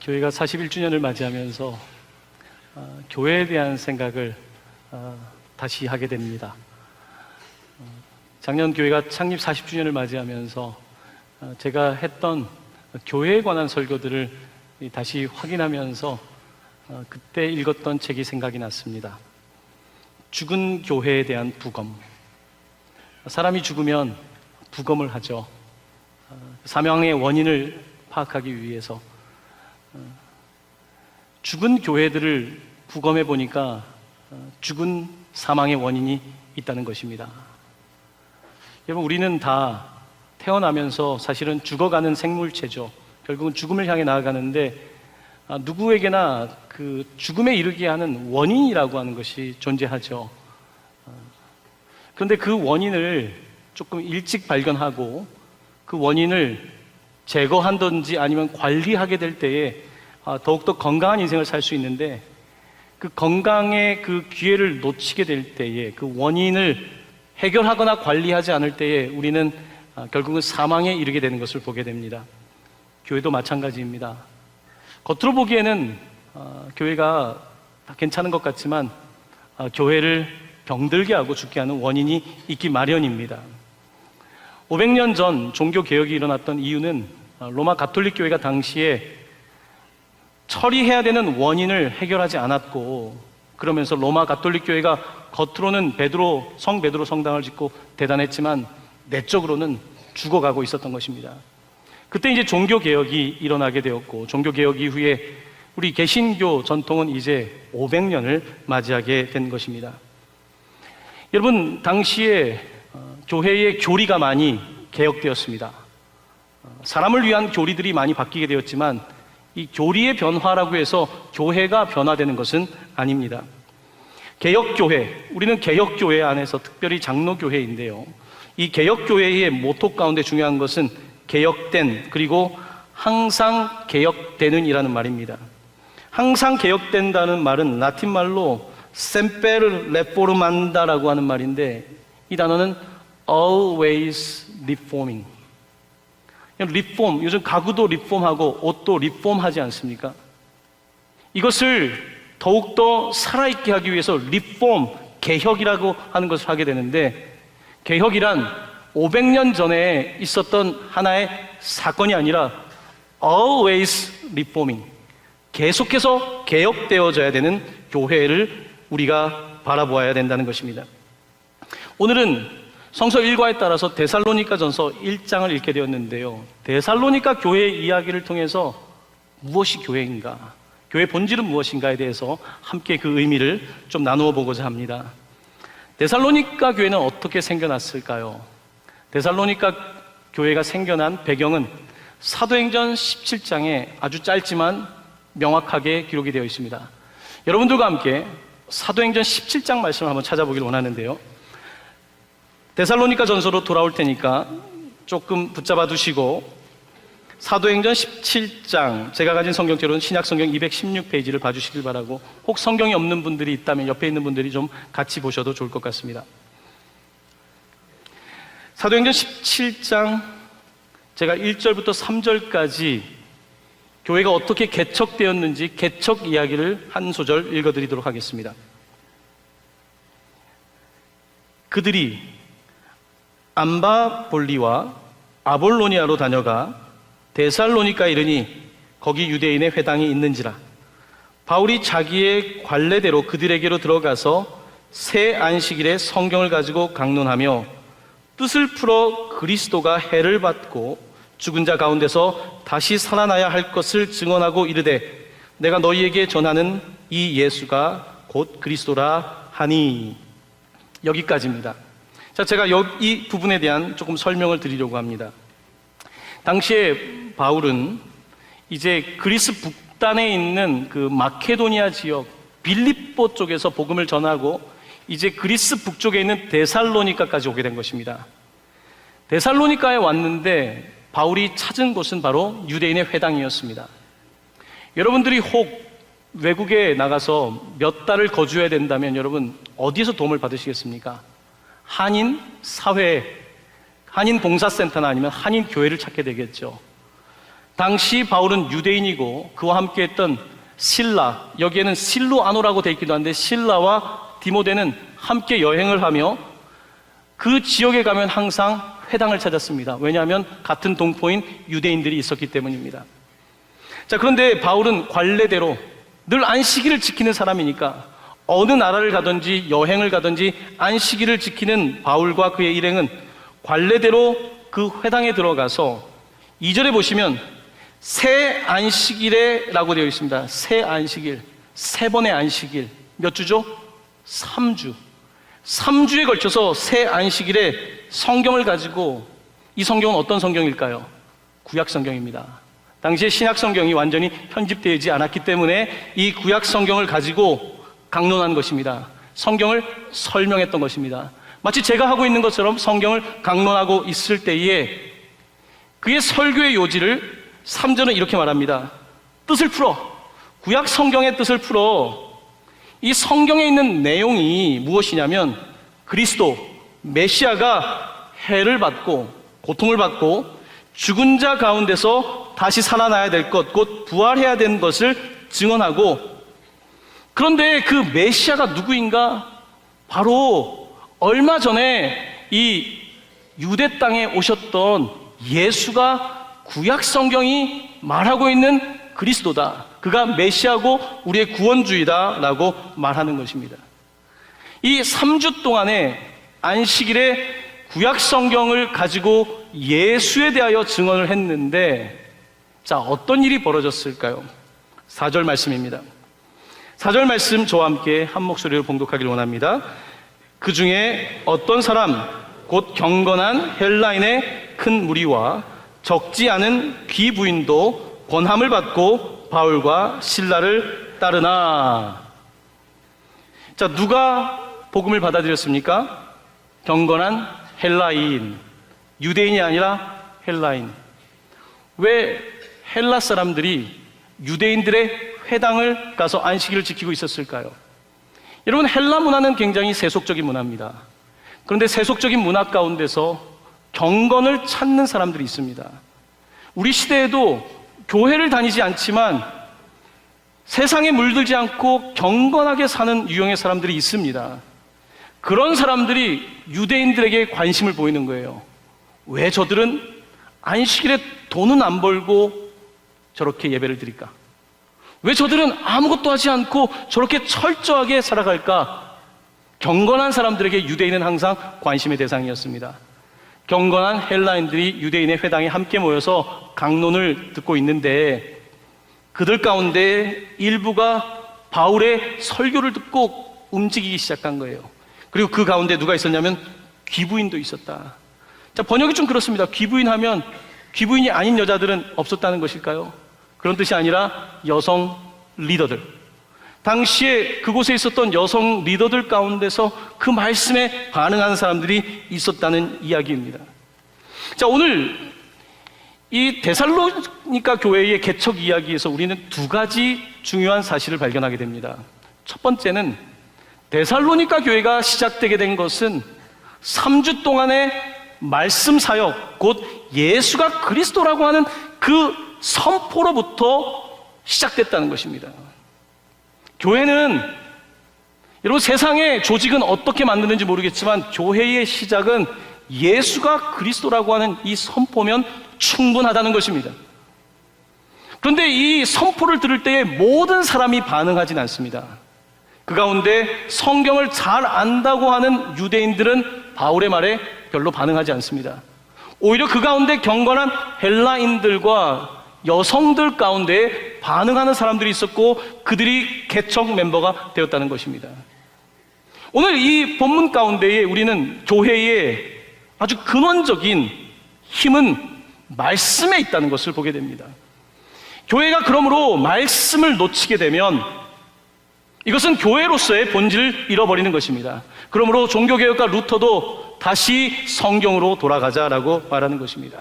교회가 41주년을 맞이하면서 교회에 대한 생각을 다시 하게 됩니다. 작년 교회가 창립 40주년을 맞이하면서 제가 했던 교회에 관한 설교들을 다시 확인하면서 그때 읽었던 책이 생각이 났습니다. 죽은 교회에 대한 부검. 사람이 죽으면 부검을 하죠. 사망의 원인을 파악하기 위해서. 죽은 교회들을 부검해 보니까 죽은 사망의 원인이 있다는 것입니다. 여러분, 우리는 다 태어나면서 사실은 죽어가는 생물체죠. 결국은 죽음을 향해 나아가는데 누구에게나 그 죽음에 이르게 하는 원인이라고 하는 것이 존재하죠. 그런데 그 원인을 조금 일찍 발견하고 그 원인을 제거한든지 아니면 관리하게 될 때에 더욱더 건강한 인생을 살 수 있는데, 그 건강의 그 기회를 놓치게 될 때에 그 원인을 해결하거나 관리하지 않을 때에 우리는 결국은 사망에 이르게 되는 것을 보게 됩니다. 교회도 마찬가지입니다. 겉으로 보기에는 교회가 다 괜찮은 것 같지만 교회를 병들게 하고 죽게 하는 원인이 있기 마련입니다. 500년 전 종교개혁이 일어났던 이유는 로마 가톨릭 교회가 당시에 처리해야 되는 원인을 해결하지 않았고, 그러면서 로마 가톨릭 교회가 겉으로는 성 베드로 성당을 짓고 대단했지만 내적으로는 죽어가고 있었던 것입니다. 그때 이제 종교개혁이 일어나게 되었고, 종교개혁 이후에 우리 개신교 전통은 이제 500년을 맞이하게 된 것입니다. 여러분, 당시에 교회의 교리가 많이 개혁되었습니다. 사람을 위한 교리들이 많이 바뀌게 되었지만 이 교리의 변화라고 해서 교회가 변화되는 것은 아닙니다. 개혁교회, 우리는 개혁교회 안에서 특별히 장로교회인데요, 이 개혁교회의 모토 가운데 중요한 것은 개혁된, 그리고 항상 개혁되는 이라는 말입니다. 항상 개혁된다는 말은 라틴 말로 sempre reformanda라고 하는 말인데, 이 단어는 always reforming. 리폼, 요즘 가구도 리폼하고 옷도 리폼하지 않습니까? 이것을 더욱더 살아있게 하기 위해서 리폼, 개혁이라고 하는 것을 하게 되는데, 개혁이란 500년 전에 있었던 하나의 사건이 아니라 always reforming, 계속해서 개혁되어져야 되는 교회를 우리가 바라보아야 된다는 것입니다. 오늘은 성서 일과에 따라서 데살로니가 전서 1장을 읽게 되었는데요, 데살로니가 교회의 이야기를 통해서 무엇이 교회인가, 교회의 본질은 무엇인가에 대해서 함께 그 의미를 좀 나누어 보고자 합니다. 데살로니가 교회는 어떻게 생겨났을까요? 데살로니가 교회가 생겨난 배경은 사도행전 17장에 아주 짧지만 명확하게 기록이 되어 있습니다. 여러분들과 함께 사도행전 17장 말씀을 한번 찾아보길 원하는데요, 데살로니가 전서로 돌아올 테니까 조금 붙잡아 두시고 사도행전 17장, 제가 가진 성경책으로는 신약성경 216페이지를 봐주시길 바라고, 혹 성경이 없는 분들이 있다면 옆에 있는 분들이 좀 같이 보셔도 좋을 것 같습니다. 사도행전 17장, 제가 1절부터 3절까지 교회가 어떻게 개척되었는지 개척 이야기를 한 소절 읽어드리도록 하겠습니다. 그들이 암바볼리와 아볼로니아로 다녀가 데살로니가에 이르니 거기 유대인의 회당이 있는지라. 바울이 자기의 관례대로 그들에게로 들어가서 새 안식일에 성경을 가지고 강론하며 뜻을 풀어 그리스도가 해를 받고 죽은 자 가운데서 다시 살아나야 할 것을 증언하고 이르되, 내가 너희에게 전하는 이 예수가 곧 그리스도라 하니. 여기까지입니다. 자, 제가 이 부분에 대한 조금 설명을 드리려고 합니다. 당시에 바울은 이제 그리스 북단에 있는 그 마케도니아 지역 빌립보 쪽에서 복음을 전하고 이제 그리스 북쪽에 있는 데살로니가까지 오게 된 것입니다. 데살로니가에 왔는데 바울이 찾은 곳은 바로 유대인의 회당이었습니다. 여러분들이 혹 외국에 나가서 몇 달을 거주해야 된다면 여러분 어디에서 도움을 받으시겠습니까? 한인 사회, 한인 봉사센터나 아니면 한인 교회를 찾게 되겠죠. 당시 바울은 유대인이고 그와 함께 했던 실라, 여기에는 실루아노라고 되어 있기도 한데 실라와 디모데는 함께 여행을 하며 그 지역에 가면 항상 회당을 찾았습니다. 왜냐하면 같은 동포인 유대인들이 있었기 때문입니다. 자, 그런데 바울은 관례대로 늘 안식일을 지키는 사람이니까 어느 나라를 가든지 여행을 가든지 안식일을 지키는 바울과 그의 일행은 관례대로 그 회당에 들어가서 2절에 보시면 새 안식일에 라고 되어 있습니다. 새 안식일, 세 번의 안식일. 몇 주죠? 3주. 3주에 걸쳐서 새 안식일에 성경을 가지고, 이 성경은 어떤 성경일까요? 구약 성경입니다. 당시에 신약 성경이 완전히 편집되지 않았기 때문에 이 구약 성경을 가지고 강론한 것입니다. 성경을 설명했던 것입니다. 마치 제가 하고 있는 것처럼 성경을 강론하고 있을 때에 그의 설교의 요지를 3절은 이렇게 말합니다. 뜻을 풀어. 구약 성경의 뜻을 풀어. 이 성경에 있는 내용이 무엇이냐면 그리스도, 메시아가 해를 받고 고통을 받고 죽은 자 가운데서 다시 살아나야 될 것, 곧 부활해야 되는 것을 증언하고, 그런데 그 메시아가 누구인가? 바로 얼마 전에 이 유대 땅에 오셨던 예수가 구약 성경이 말하고 있는 그리스도다. 그가 메시아고 우리의 구원주이다 라고 말하는 것입니다. 이 3주 동안에 안식일에 구약 성경을 가지고 예수에 대하여 증언을 했는데, 자, 어떤 일이 벌어졌을까요? 4절 말씀입니다. 4절 말씀 저와 함께 한 목소리로 봉독하기를 원합니다. 그 중에 어떤 사람 곧 경건한 헬라인의 큰 무리와 적지 않은 귀부인도 권함을 받고 바울과 실라를 따르나. 자, 누가 복음을 받아들였습니까? 경건한 헬라인, 유대인이 아니라 헬라인. 왜 헬라 사람들이 유대인들의 회당을 가서 안식일을 지키고 있었을까요? 여러분, 헬라 문화는 굉장히 세속적인 문화입니다. 그런데 세속적인 문화 가운데서 경건을 찾는 사람들이 있습니다. 우리 시대에도 교회를 다니지 않지만 세상에 물들지 않고 경건하게 사는 유형의 사람들이 있습니다. 그런 사람들이 유대인들에게 관심을 보이는 거예요. 왜 저들은 안식일에 돈은 안 벌고 저렇게 예배를 드릴까? 왜 저들은 아무것도 하지 않고 저렇게 철저하게 살아갈까? 경건한 사람들에게 유대인은 항상 관심의 대상이었습니다. 경건한 헬라인들이 유대인의 회당에 함께 모여서 강론을 듣고 있는데 그들 가운데 일부가 바울의 설교를 듣고 움직이기 시작한 거예요. 그리고 그 가운데 누가 있었냐면 귀부인도 있었다. 자, 번역이 좀 그렇습니다. 귀부인 하면 귀부인이 아닌 여자들은 없었다는 것일까요? 그런 뜻이 아니라 여성 리더들, 당시에 그곳에 있었던 여성 리더들 가운데서 그 말씀에 반응하는 사람들이 있었다는 이야기입니다. 자, 오늘 이 데살로니가 교회의 개척 이야기에서 우리는 두 가지 중요한 사실을 발견하게 됩니다. 첫 번째는 데살로니가 교회가 시작되게 된 것은 3주 동안의 말씀 사역, 곧 예수가 그리스도라고 하는 그 선포로부터 시작됐다는 것입니다. 교회는, 여러분, 세상의 조직은 어떻게 만드는지 모르겠지만 교회의 시작은 예수가 그리스도라고 하는 이 선포면 충분하다는 것입니다. 그런데 이 선포를 들을 때에 모든 사람이 반응하진 않습니다. 그 가운데 성경을 잘 안다고 하는 유대인들은 바울의 말에 별로 반응하지 않습니다. 오히려 그 가운데 경건한 헬라인들과 여성들 가운데 반응하는 사람들이 있었고 그들이 개척 멤버가 되었다는 것입니다. 오늘 이 본문 가운데에 우리는 교회의 아주 근원적인 힘은 말씀에 있다는 것을 보게 됩니다. 교회가 그러므로 말씀을 놓치게 되면 이것은 교회로서의 본질을 잃어버리는 것입니다. 그러므로 종교개혁가 루터도 다시 성경으로 돌아가자라고 말하는 것입니다.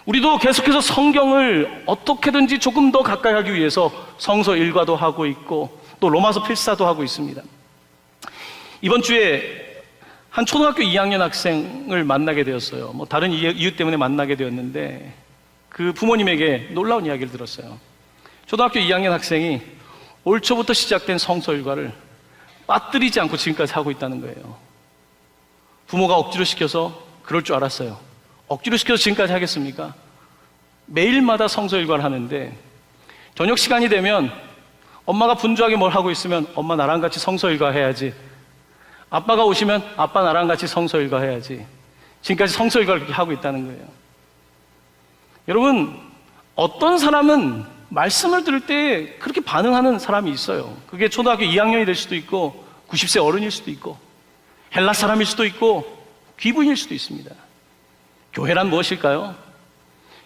우리도 계속해서 성경을 어떻게든지 조금 더 가까이 하기 위해서 성서 일과도 하고 있고 또 로마서 필사도 하고 있습니다. 이번 주에 한 초등학교 2학년 학생을 만나게 되었어요. 다른 이유 때문에 만나게 되었는데 그 부모님에게 놀라운 이야기를 들었어요. 초등학교 2학년 학생이 올 초부터 시작된 성서 일과를 빠뜨리지 않고 지금까지 하고 있다는 거예요. 부모가 억지로 시켜서 그럴 줄 알았어요. 억지로 시켜서 지금까지 하겠습니까? 매일마다 성서 일과를 하는데 저녁 시간이 되면 엄마가 분주하게 뭘 하고 있으면 엄마 나랑 같이 성서 일과 해야지. 아빠가 오시면 아빠 나랑 같이 성서 일과 해야지. 지금까지 성서 일과를 그렇게 하고 있다는 거예요. 여러분, 어떤 사람은 말씀을 들을 때 그렇게 반응하는 사람이 있어요. 그게 초등학교 2학년이 될 수도 있고 90세 어른일 수도 있고 헬라 사람일 수도 있고 귀부인일 수도 있습니다. 교회란 무엇일까요?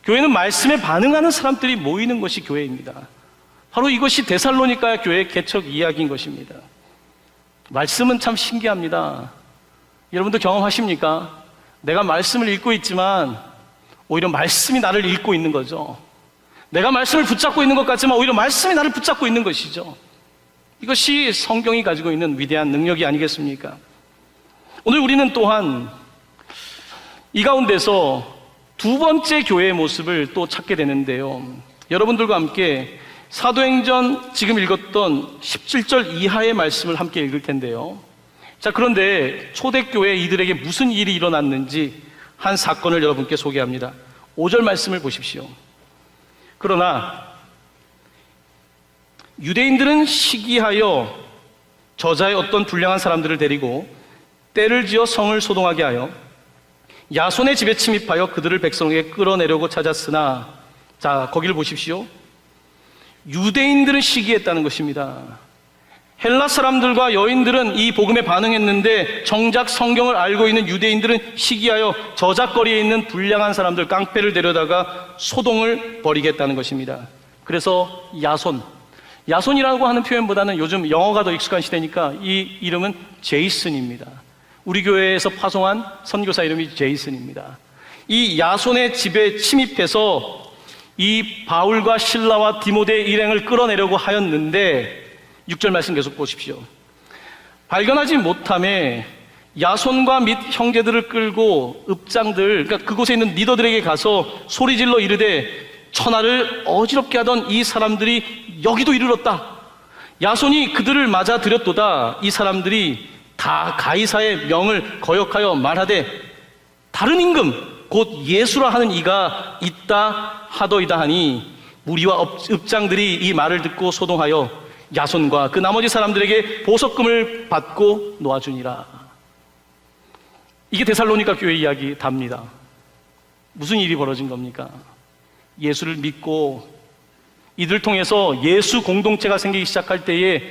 교회는 말씀에 반응하는 사람들이 모이는 것이 교회입니다. 바로 이것이 데살로니가 교회의 개척 이야기인 것입니다. 말씀은 참 신기합니다. 여러분도 경험하십니까? 내가 말씀을 읽고 있지만 오히려 말씀이 나를 읽고 있는 거죠. 내가 말씀을 붙잡고 있는 것 같지만 오히려 말씀이 나를 붙잡고 있는 것이죠. 이것이 성경이 가지고 있는 위대한 능력이 아니겠습니까? 오늘 우리는 또한 이 가운데서 두 번째 교회의 모습을 또 찾게 되는데요. 여러분들과 함께 사도행전 지금 읽었던 17절 이하의 말씀을 함께 읽을 텐데요. 자, 그런데 초대교회 이들에게 무슨 일이 일어났는지 한 사건을 여러분께 소개합니다. 5절 말씀을 보십시오. 그러나 유대인들은 시기하여 저자의 어떤 불량한 사람들을 데리고 때를 지어 성을 소동하게 하여 야손의 집에 침입하여 그들을 백성에게 끌어내려고 찾았으나, 자, 거기를 보십시오. 유대인들은 시기했다는 것입니다. 헬라 사람들과 여인들은 이 복음에 반응했는데 정작 성경을 알고 있는 유대인들은 시기하여 저작거리에 있는 불량한 사람들, 깡패를 데려다가 소동을 벌이겠다는 것입니다. 그래서 야손이라고 하는 표현보다는 요즘 영어가 더 익숙한 시대니까 이 이름은 제이슨입니다. 우리 교회에서 파송한 선교사 이름이 제이슨입니다. 이 야손의 집에 침입해서 이 바울과 실라와 디모데의 일행을 끌어내려고 하였는데 6절 말씀 계속 보십시오. 발견하지 못함에 야손과 및 형제들을 끌고 읍장들, 그러니까 그곳에 있는 리더들에게 가서 소리질러 이르되 천하를 어지럽게 하던 이 사람들이 여기도 이르렀다. 야손이 그들을 맞아 들였도다. 이 사람들이 다 가이사의 명을 거역하여 말하되 다른 임금 곧 예수라 하는 이가 있다 하더이다 하니 무리와 읍장들이 이 말을 듣고 소동하여 야손과 그 나머지 사람들에게 보석금을 받고 놓아주니라. 이게 데살로니가 교회 이야기 답니다. 무슨 일이 벌어진 겁니까? 예수를 믿고 이들 통해서 예수 공동체가 생기기 시작할 때에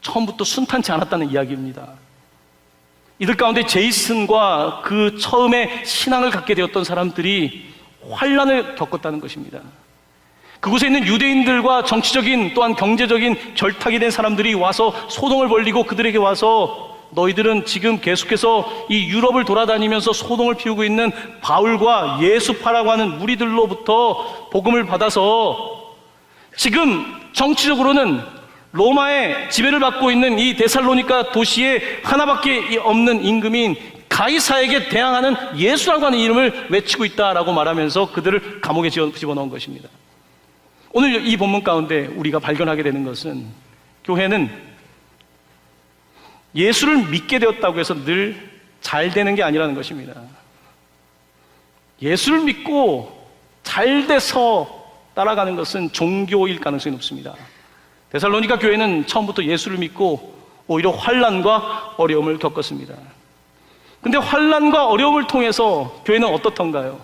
처음부터 순탄치 않았다는 이야기입니다. 이들 가운데 제이슨과 그 처음에 신앙을 갖게 되었던 사람들이 환난을 겪었다는 것입니다. 그곳에 있는 유대인들과 정치적인 또한 경제적인 결탁이 된 사람들이 와서 소동을 벌이고 그들에게 와서 너희들은 지금 계속해서 이 유럽을 돌아다니면서 소동을 피우고 있는 바울과 예수파라고 하는 무리들로부터 복음을 받아서 지금 정치적으로는 로마의 지배를 받고 있는 이 데살로니가 도시에 하나밖에 없는 임금인 가이사에게 대항하는 예수라고 하는 이름을 외치고 있다라고 말하면서 그들을 감옥에 집어넣은 것입니다. 오늘 이 본문 가운데 우리가 발견하게 되는 것은 교회는 예수를 믿게 되었다고 해서 늘 잘 되는 게 아니라는 것입니다. 예수를 믿고 잘 돼서 따라가는 것은 종교일 가능성이 높습니다. 데살로니가 교회는 처음부터 예수를 믿고 오히려 환난과 어려움을 겪었습니다. 근데 환난과 어려움을 통해서 교회는 어떻던가요?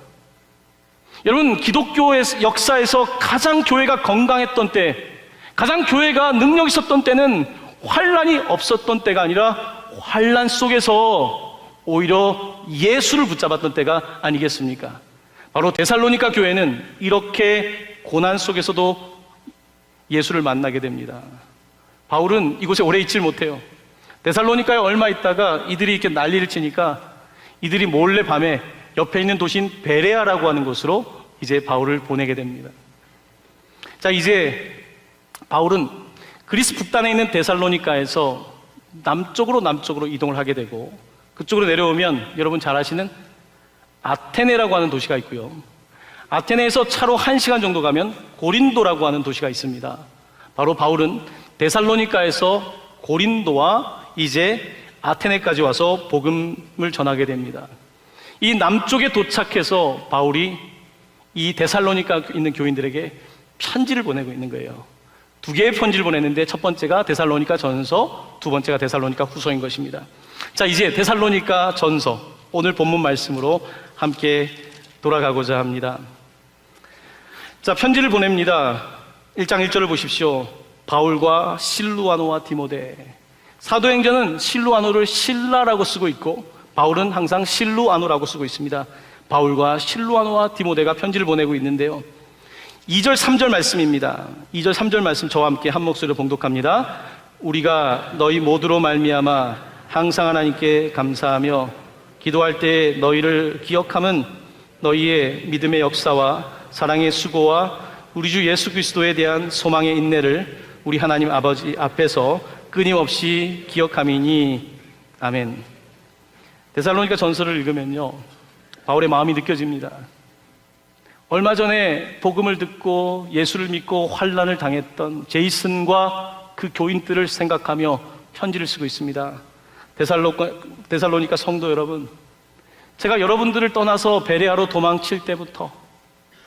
여러분, 기독교의 역사에서 가장 교회가 건강했던 때, 가장 교회가 능력 있었던 때는 환난이 없었던 때가 아니라 환난 속에서 오히려 예수를 붙잡았던 때가 아니겠습니까? 바로 데살로니가 교회는 이렇게 고난 속에서도 예수를 만나게 됩니다. 바울은 이곳에 오래 있질 못해요. 데살로니카에 얼마 있다가 이들이 이렇게 난리를 치니까 이들이 몰래 밤에 옆에 있는 도시인 베레아라고 하는 곳으로 이제 바울을 보내게 됩니다. 자, 이제 바울은 그리스 북단에 있는 데살로니카에서 남쪽으로 이동을 하게 되고 그쪽으로 내려오면 여러분 잘 아시는 아테네라고 하는 도시가 있고요. 아테네에서 차로 1시간 정도 가면 고린도라고 하는 도시가 있습니다. 바로 바울은 데살로니가에서 고린도와 이제 아테네까지 와서 복음을 전하게 됩니다. 이 남쪽에 도착해서 바울이 이 데살로니가 있는 교인들에게 편지를 보내고 있는 거예요. 2개의 편지를 보냈는데 첫 번째가 데살로니가 전서, 두 번째가 데살로니가 후서인 것입니다. 자, 이제 데살로니가 전서, 오늘 본문 말씀으로 함께 돌아가고자 합니다. 자, 편지를 보냅니다. 1장 1절을 보십시오. 바울과 실루아노와 디모데. 사도행전은 실루아노를 실라라고 쓰고 있고 바울은 항상 실루아노라고 쓰고 있습니다. 바울과 실루아노와 디모데가 편지를 보내고 있는데요. 2절 3절 말씀입니다. 2절 3절 말씀 저와 함께 한 목소리로 봉독합니다. 우리가 너희 모두로 말미암아 항상 하나님께 감사하며 기도할 때 너희를 기억함은 너희의 믿음의 역사와 사랑의 수고와 우리 주 예수 그리스도에 대한 소망의 인내를 우리 하나님 아버지 앞에서 끊임없이 기억함이니 아멘. 데살로니가 전서를 읽으면요, 바울의 마음이 느껴집니다. 얼마 전에 복음을 듣고 예수를 믿고 환난을 당했던 제이슨과 그 교인들을 생각하며 편지를 쓰고 있습니다. 데살로니가 성도 여러분, 제가 여러분들을 떠나서 베레아로 도망칠 때부터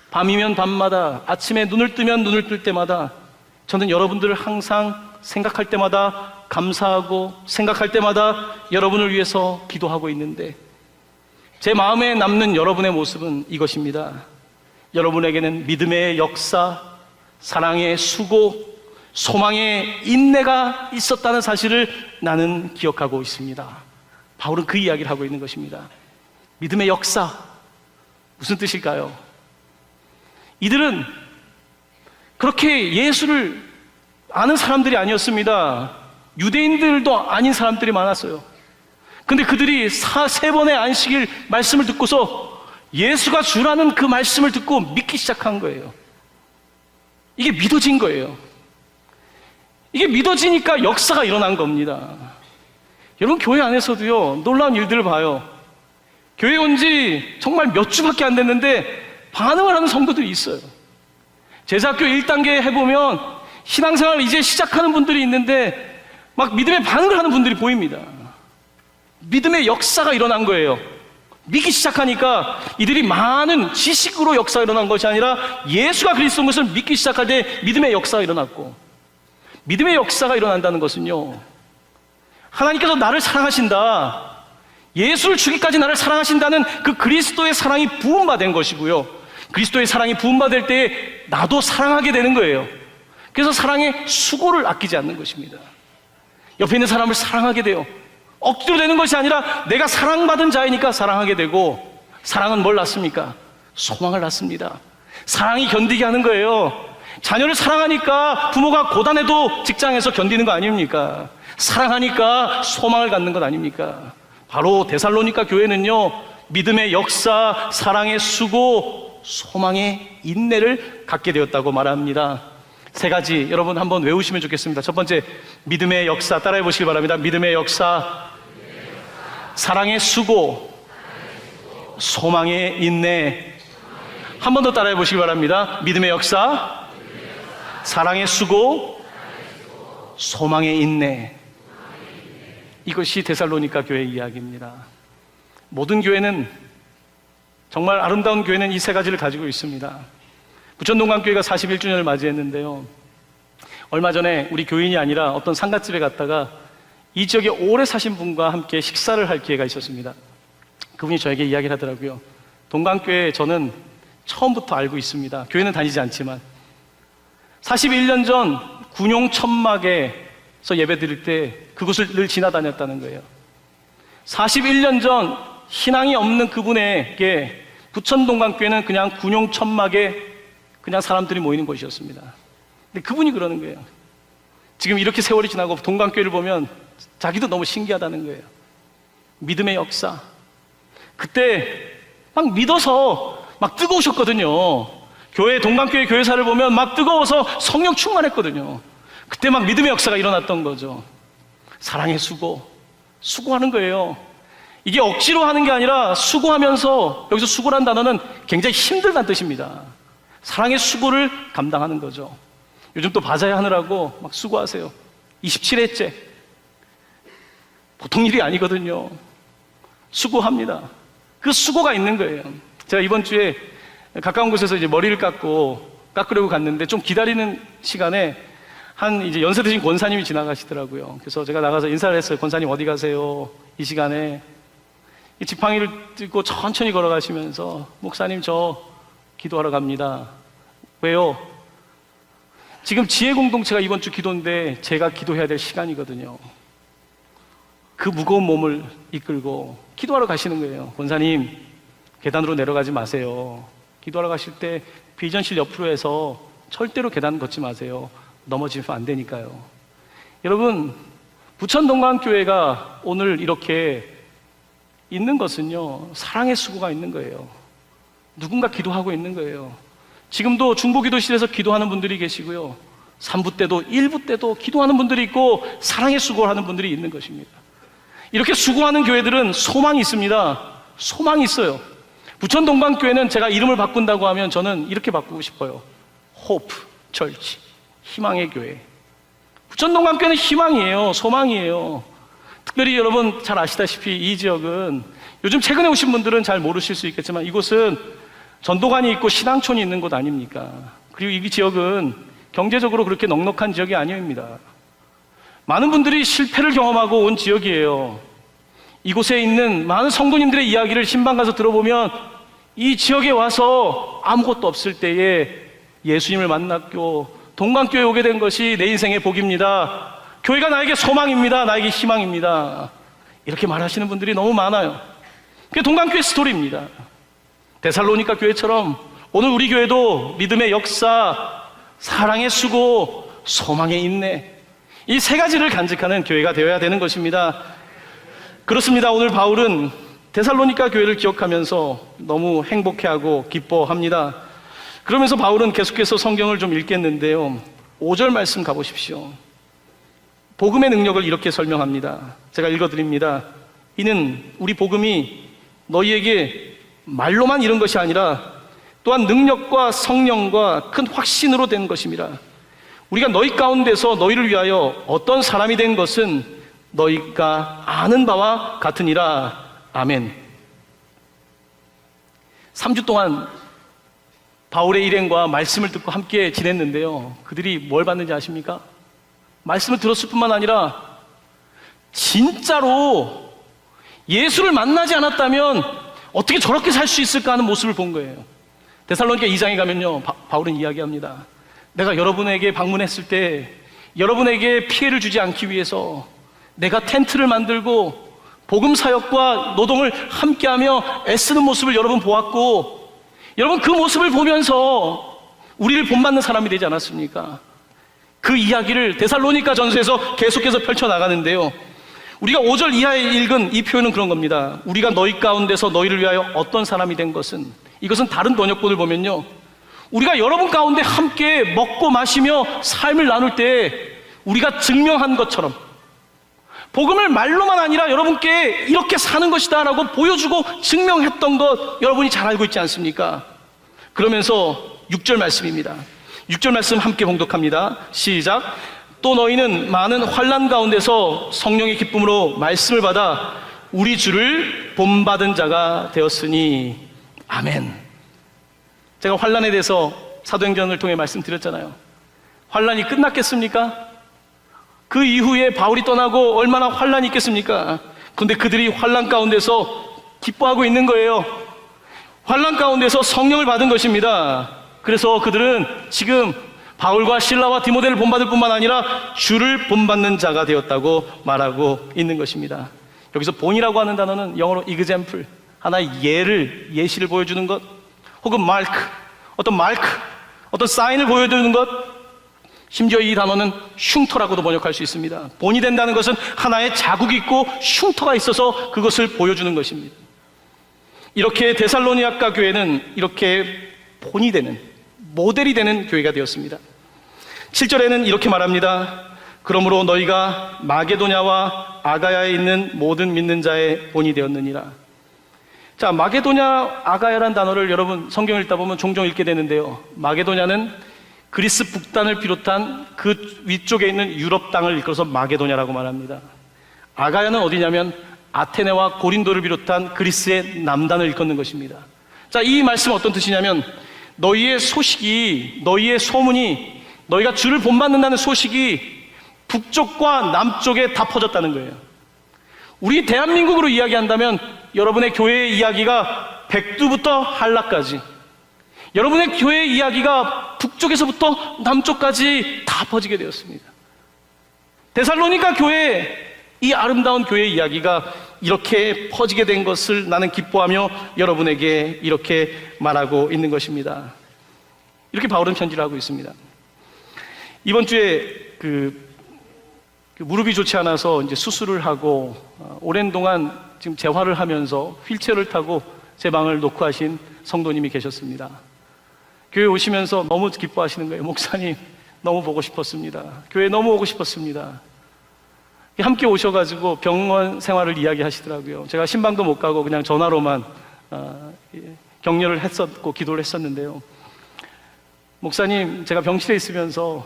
밤이면 밤마다, 아침에 눈을 뜨면 눈을 뜰 때마다 저는 여러분들을 항상 생각할 때마다 감사하고 생각할 때마다 여러분을 위해서 기도하고 있는데 제 마음에 남는 여러분의 모습은 이것입니다. 여러분에게는 믿음의 역사, 사랑의 수고, 소망의 인내가 있었다는 사실을 나는 기억하고 있습니다. 바울은 그 이야기를 하고 있는 것입니다. 믿음의 역사, 무슨 뜻일까요? 이들은 그렇게 예수를 아는 사람들이 아니었습니다. 유대인들도 아닌 사람들이 많았어요. 근데 그들이 세 번의 안식일 말씀을 듣고서 예수가 주라는 그 말씀을 듣고 믿기 시작한 거예요. 이게 믿어진 거예요. 이게 믿어지니까 역사가 일어난 겁니다. 여러분, 교회 안에서도요, 놀라운 일들을 봐요. 교회 온 지 정말 몇 주밖에 안 됐는데 반응을 하는 성도들이 있어요. 제사학교 1단계 해보면 신앙생활을 이제 시작하는 분들이 있는데 막 믿음의 반응을 하는 분들이 보입니다. 믿음의 역사가 일어난 거예요. 믿기 시작하니까 이들이 많은 지식으로 역사가 일어난 것이 아니라 예수가 그리스도인 것을 믿기 시작할 때 믿음의 역사가 일어났고, 믿음의 역사가 일어난다는 것은요, 하나님께서 나를 사랑하신다, 예수를 주기까지 나를 사랑하신다는 그 그리스도의 사랑이 부음받은 것이고요, 그리스도의 사랑이 부음받을 때 나도 사랑하게 되는 거예요. 그래서 사랑의 수고를 아끼지 않는 것입니다. 옆에 있는 사람을 사랑하게 돼요. 억지로 되는 것이 아니라 내가 사랑받은 자이니까 사랑하게 되고, 사랑은 뭘 낳습니까? 소망을 낳습니다. 사랑이 견디게 하는 거예요. 자녀를 사랑하니까 부모가 고단해도 직장에서 견디는 거 아닙니까? 사랑하니까 소망을 갖는 것 아닙니까? 바로 데살로니가 교회는요, 믿음의 역사, 사랑의 수고, 소망의 인내를 갖게 되었다고 말합니다. 세 가지 여러분 한번 외우시면 좋겠습니다. 첫 번째, 믿음의 역사, 따라해 보시기 바랍니다. 믿음의 역사, 사랑의 수고, 소망의 인내. 한 번 더 따라해 보시기 바랍니다. 믿음의 역사, 사랑의 수고, 소망의 인내. 이것이 데살로니가 교회의 이야기입니다. 모든 교회는, 정말 아름다운 교회는 이 세 가지를 가지고 있습니다. 부천동강교회가 41주년을 맞이했는데요, 얼마 전에 우리 교인이 아니라 어떤 상가집에 갔다가 이 지역에 오래 사신 분과 함께 식사를 할 기회가 있었습니다. 그분이 저에게 이야기를 하더라고요. 동강교회 저는 처음부터 알고 있습니다. 교회는 다니지 않지만 41년 전 군용 천막에서 예배 드릴 때 그곳을 늘 지나다녔다는 거예요. 41년 전 신앙이 없는 그분에게 부천동강교회는 그냥 군용 천막에 그냥 사람들이 모이는 곳이었습니다. 근데 그분이 그러는 거예요. 지금 이렇게 세월이 지나고 동강교회를 보면 자기도 너무 신기하다는 거예요. 믿음의 역사. 그때 막 믿어서 막 뜨거우셨거든요. 동강교회 교회사를 보면 막 뜨거워서 성령 충만했거든요. 그때 막 믿음의 역사가 일어났던 거죠. 사랑의 수고하는 거예요. 이게 억지로 하는 게 아니라 수고하면서, 여기서 수고란 단어는 굉장히 힘들다는 뜻입니다. 사랑의 수고를 감당하는 거죠. 요즘 또 바자회 하느라고 막 수고하세요. 27회째. 보통 일이 아니거든요. 수고합니다. 그 수고가 있는 거예요. 제가 이번 주에 가까운 곳에서 이제 머리를 깎으려고 갔는데 좀 기다리는 시간에 한 이제 연세 드신 권사님이 지나가시더라고요. 그래서 제가 나가서 인사를 했어요. 권사님 어디 가세요? 이 시간에. 지팡이를 들고 천천히 걸어가시면서 목사님 저 기도하러 갑니다. 왜요? 지금 지혜 공동체가 이번 주 기도인데 제가 기도해야 될 시간이거든요. 그 무거운 몸을 이끌고 기도하러 가시는 거예요. 권사님 계단으로 내려가지 마세요. 기도하러 가실 때 비전실 옆으로 해서 절대로 계단 걷지 마세요. 넘어지면 안 되니까요. 여러분, 부천동강교회가 오늘 이렇게 있는 것은요, 사랑의 수고가 있는 거예요. 누군가 기도하고 있는 거예요. 지금도 중보기도실에서 기도하는 분들이 계시고요, 3부 때도 1부 때도 기도하는 분들이 있고 사랑의 수고를 하는 분들이 있는 것입니다. 이렇게 수고하는 교회들은 소망이 있습니다. 소망이 있어요. 부천동강교회는 제가 이름을 바꾼다고 하면 저는 이렇게 바꾸고 싶어요. 호프 철치, 희망의 교회. 부천동강교회는 희망이에요. 소망이에요. 특별히 여러분 잘 아시다시피 이 지역은, 요즘 최근에 오신 분들은 잘 모르실 수 있겠지만 이곳은 전도관이 있고 신앙촌이 있는 곳 아닙니까? 그리고 이 지역은 경제적으로 그렇게 넉넉한 지역이 아닙니다. 많은 분들이 실패를 경험하고 온 지역이에요. 이곳에 있는 많은 성도님들의 이야기를 신방 가서 들어보면 이 지역에 와서 아무것도 없을 때에 예수님을 만났고 동강교회 오게 된 것이 내 인생의 복입니다. 교회가 나에게 소망입니다. 나에게 희망입니다. 이렇게 말하시는 분들이 너무 많아요. 그게 동강교회 스토리입니다. 데살로니가 교회처럼 오늘 우리 교회도 믿음의 역사, 사랑의 수고, 소망의 인내, 이 세 가지를 간직하는 교회가 되어야 되는 것입니다. 그렇습니다. 오늘 바울은 데살로니가 교회를 기억하면서 너무 행복해하고 기뻐합니다. 그러면서 바울은 계속해서 성경을 좀 읽겠는데요, 5절 말씀 가보십시오. 복음의 능력을 이렇게 설명합니다. 제가 읽어드립니다. 이는 우리 복음이 너희에게 말로만 이른 것이 아니라 또한 능력과 성령과 큰 확신으로 된 것입니다. 우리가 너희 가운데서 너희를 위하여 어떤 사람이 된 것은 너희가 아는 바와 같으니라. 아멘. 3주 동안 바울의 일행과 말씀을 듣고 함께 지냈는데요, 그들이 뭘 받는지 아십니까? 말씀을 들었을 뿐만 아니라 진짜로 예수를 만나지 않았다면 어떻게 저렇게 살 수 있을까 하는 모습을 본 거예요. 데살로니가 2장에 가면요, 바울은 이야기합니다. 내가 여러분에게 방문했을 때 여러분에게 피해를 주지 않기 위해서 내가 텐트를 만들고 복음 사역과 노동을 함께하며 애쓰는 모습을 여러분 보았고, 여러분 그 모습을 보면서 우리를 본받는 사람이 되지 않았습니까? 그 이야기를 데살로니가 전서에서 계속해서 펼쳐나가는데요, 우리가 5절 이하에 읽은 이 표현은 그런 겁니다. 우리가 너희 가운데서 너희를 위하여 어떤 사람이 된 것은, 이것은 다른 번역본을 보면요, 우리가 여러분 가운데 함께 먹고 마시며 삶을 나눌 때 우리가 증명한 것처럼, 복음을 말로만 아니라 여러분께 이렇게 사는 것이다 라고 보여주고 증명했던 것 여러분이 잘 알고 있지 않습니까? 그러면서 6절 말씀입니다. 6절 말씀 함께 봉독합니다. 시작. 또 너희는 많은 환난 가운데서 성령의 기쁨으로 말씀을 받아 우리 주를 본받은 자가 되었으니. 아멘. 제가 환난에 대해서 사도행전을 통해 말씀드렸잖아요. 환난이 끝났겠습니까? 그 이후에 바울이 떠나고 얼마나 환난이 있겠습니까? 그런데 그들이 환난 가운데서 기뻐하고 있는 거예요. 환난 가운데서 성령을 받은 것입니다. 그래서 그들은 지금 바울과 실라와 디모데를 본받을 뿐만 아니라 주를 본받는 자가 되었다고 말하고 있는 것입니다. 여기서 본이라고 하는 단어는 영어로 example, 하나의 예시를 보여주는 것, 혹은 어떤 사인을 보여주는 것, 심지어 이 단어는 흉터라고도 번역할 수 있습니다. 본이 된다는 것은 하나의 자국이 있고 흉터가 있어서 그것을 보여주는 것입니다. 이렇게 데살로니가 교회는 이렇게 본이 되는, 모델이 되는 교회가 되었습니다. 7절에는 이렇게 말합니다. 그러므로 너희가 마게도냐와 아가야에 있는 모든 믿는 자의 본이 되었느니라. 자, 마게도냐, 아가야라는 단어를 여러분 성경을 읽다 보면 종종 읽게 되는데요. 마게도냐는 그리스 북단을 비롯한 그 위쪽에 있는 유럽 땅을 일컬어서 마게도냐라고 말합니다. 아가야는 어디냐면 아테네와 고린도를 비롯한 그리스의 남단을 일컫는 것입니다. 자, 이 말씀은 어떤 뜻이냐면 너희의 소식이, 너희의 소문이, 너희가 주를 본받는다는 소식이 북쪽과 남쪽에 다 퍼졌다는 거예요. 우리 대한민국으로 이야기한다면 여러분의 교회의 이야기가 백두부터 한라까지, 여러분의 교회의 이야기가 북쪽에서부터 남쪽까지 다 퍼지게 되었습니다. 데살로니가 교회, 이 아름다운 교회의 이야기가 이렇게 퍼지게 된 것을 나는 기뻐하며 여러분에게 이렇게 말하고 있는 것입니다. 이렇게 바울은 편지를 하고 있습니다. 이번 주에 무릎이 좋지 않아서 이제 수술을 하고 오랜 동안 지금 재활을 하면서 휠체어를 타고 제 방을 녹화하신 성도님이 계셨습니다. 교회 오시면서 너무 기뻐하시는 거예요. 목사님, 너무 보고 싶었습니다. 교회 너무 오고 싶었습니다. 함께 오셔가지고 병원 생활을 이야기하시더라고요. 제가 신방도 못 가고 그냥 전화로만 격려를 했었고 기도를 했었는데요. 목사님, 제가 병실에 있으면서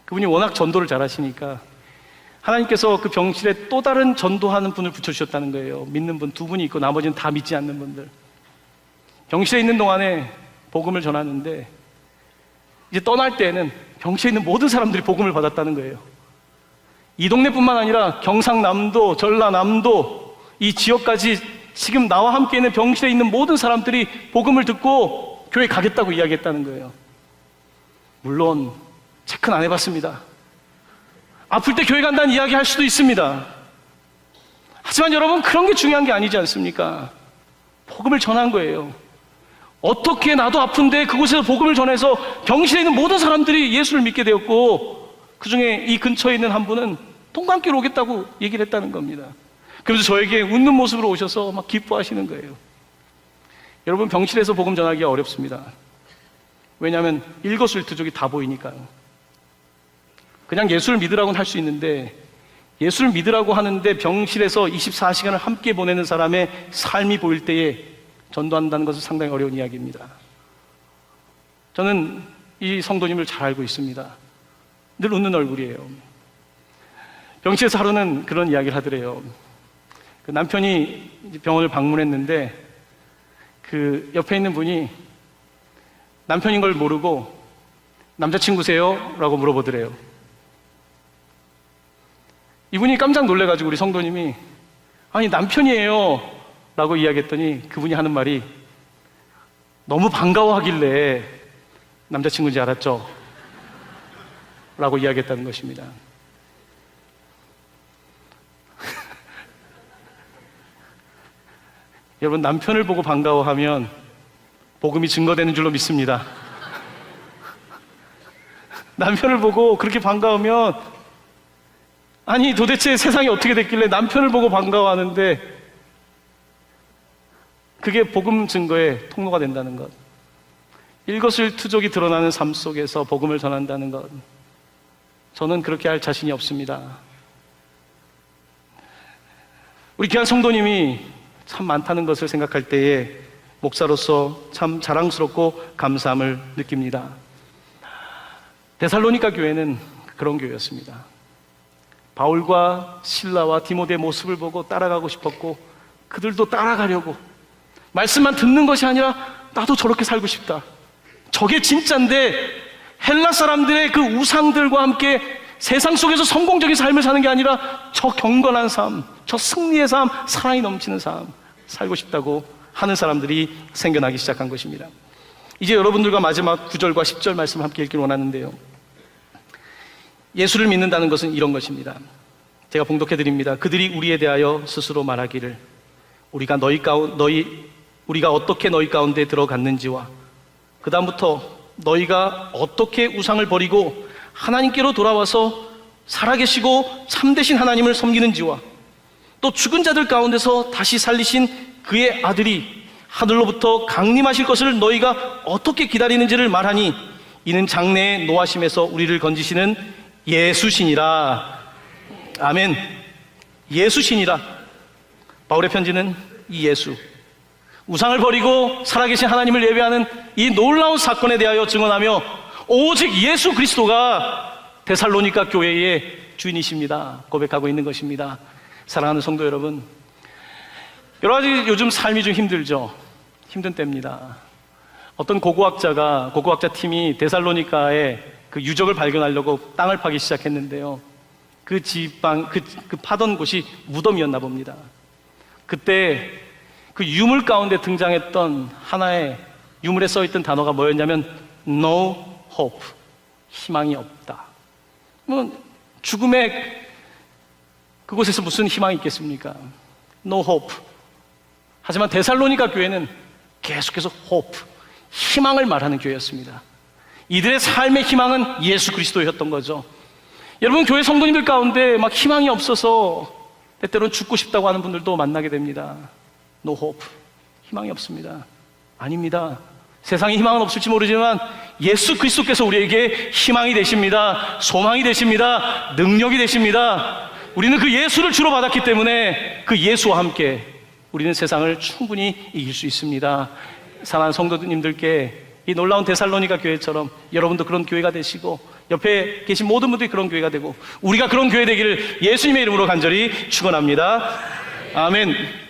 그분이 워낙 전도를 잘하시니까 하나님께서 그 병실에 또 다른 전도하는 분을 붙여주셨다는 거예요. 믿는 분 2분이 있고 나머지는 다 믿지 않는 분들. 병실에 있는 동안에 복음을 전하는데 이제 떠날 때에는 병실에 있는 모든 사람들이 복음을 받았다는 거예요. 이 동네뿐만 아니라 경상남도, 전라남도, 이 지역까지 지금 나와 함께 있는 병실에 있는 모든 사람들이 복음을 듣고 교회 가겠다고 이야기했다는 거예요. 물론 체크는 안 해봤습니다. 아플 때 교회 간다는 이야기 할 수도 있습니다. 하지만 여러분, 그런 게 중요한 게 아니지 않습니까? 복음을 전한 거예요. 어떻게 나도 아픈데 그곳에서 복음을 전해서 병실에 있는 모든 사람들이 예수를 믿게 되었고, 그 중에 이 근처에 있는 한 분은 동감길로 오겠다고 얘기를 했다는 겁니다. 그래서 저에게 웃는 모습으로 오셔서 막 기뻐하시는 거예요. 여러분, 병실에서 복음 전하기가 어렵습니다. 왜냐하면 일거수일투족이 다 보이니까요. 그냥 예수를 믿으라고는 할 수 있는데, 예수를 믿으라고 하는데 병실에서 24시간을 함께 보내는 사람의 삶이 보일 때에 전도한다는 것은 상당히 어려운 이야기입니다. 저는 이 성도님을 잘 알고 있습니다. 늘 웃는 얼굴이에요. 병실에서 하루는 그런 이야기를 하더래요. 그 남편이 병원을 방문했는데 그 옆에 있는 분이 남편인 걸 모르고 남자친구세요? 라고 물어보더래요. 이분이 깜짝 놀래가지고 우리 성도님이 아니 남편이에요 라고 이야기했더니 그분이 하는 말이 너무 반가워하길래 남자친구인지 알았죠? 라고 이야기했다는 것입니다. 여러분, 남편을 보고 반가워하면 복음이 증거되는 줄로 믿습니다. 남편을 보고 그렇게 반가우면 아니 도대체 세상이 어떻게 됐길래 남편을 보고 반가워하는데 그게 복음 증거의 통로가 된다는 것, 일거수일투족이 드러나는 삶 속에서 복음을 전한다는 것, 저는 그렇게 할 자신이 없습니다. 우리 귀한 성도님이 참 많다는 것을 생각할 때에 목사로서 참 자랑스럽고 감사함을 느낍니다. 데살로니가 교회는 그런 교회였습니다. 바울과 실라와 디모데의 모습을 보고 따라가고 싶었고, 그들도 따라가려고, 말씀만 듣는 것이 아니라 나도 저렇게 살고 싶다, 저게 진짜인데 헬라 사람들의 그 우상들과 함께 세상 속에서 성공적인 삶을 사는 게 아니라 저 경건한 삶, 저 승리의 삶, 사랑이 넘치는 삶 살고 싶다고 하는 사람들이 생겨나기 시작한 것입니다. 이제 여러분들과 마지막 9절과 10절 말씀을 함께 읽기를 원하는데요, 예수를 믿는다는 것은 이런 것입니다. 제가 봉독해 드립니다. 그들이 우리에 대하여 스스로 말하기를 우리가 어떻게 너희 가운데 들어갔는지와 그 다음부터 너희가 어떻게 우상을 버리고 하나님께로 돌아와서 살아계시고 참되신 하나님을 섬기는지와 또 죽은 자들 가운데서 다시 살리신 그의 아들이 하늘로부터 강림하실 것을 너희가 어떻게 기다리는지를 말하니 이는 장래의 노하심에서 우리를 건지시는 예수시니라. 아멘. 예수시니라. 바울의 편지는 이 예수, 우상을 버리고 살아계신 하나님을 예배하는 이 놀라운 사건에 대하여 증언하며 오직 예수 그리스도가 데살로니가 교회의 주인이십니다 고백하고 있는 것입니다. 사랑하는 성도 여러분, 여러 가지 요즘 삶이 좀 힘들죠. 힘든 때입니다. 어떤 고고학자 팀이 데살로니가의 그 유적을 발견하려고 땅을 파기 시작했는데요. 그 파던 곳이 무덤이었나 봅니다. 그때 그 유물 가운데 등장했던 하나의 유물에 써있던 단어가 뭐였냐면 No hope, 희망이 없다. 죽음의 그곳에서 무슨 희망이 있겠습니까? No hope. 하지만 데살로니가 교회는 계속해서 hope, 희망을 말하는 교회였습니다. 이들의 삶의 희망은 예수 그리스도였던 거죠. 여러분, 교회 성도님들 가운데 막 희망이 없어서 때때로는 죽고 싶다고 하는 분들도 만나게 됩니다. No hope, 희망이 없습니다. 아닙니다. 세상에 희망은 없을지 모르지만 예수 그리스도께서 우리에게 희망이 되십니다. 소망이 되십니다. 능력이 되십니다. 우리는 그 예수를 주로 받았기 때문에 그 예수와 함께 우리는 세상을 충분히 이길 수 있습니다. 사랑하는 성도님들께 이 놀라운 데살로니가 교회처럼 여러분도 그런 교회가 되시고 옆에 계신 모든 분들이 그런 교회가 되고 우리가 그런 교회 되기를 예수님의 이름으로 간절히 축원합니다. 아멘.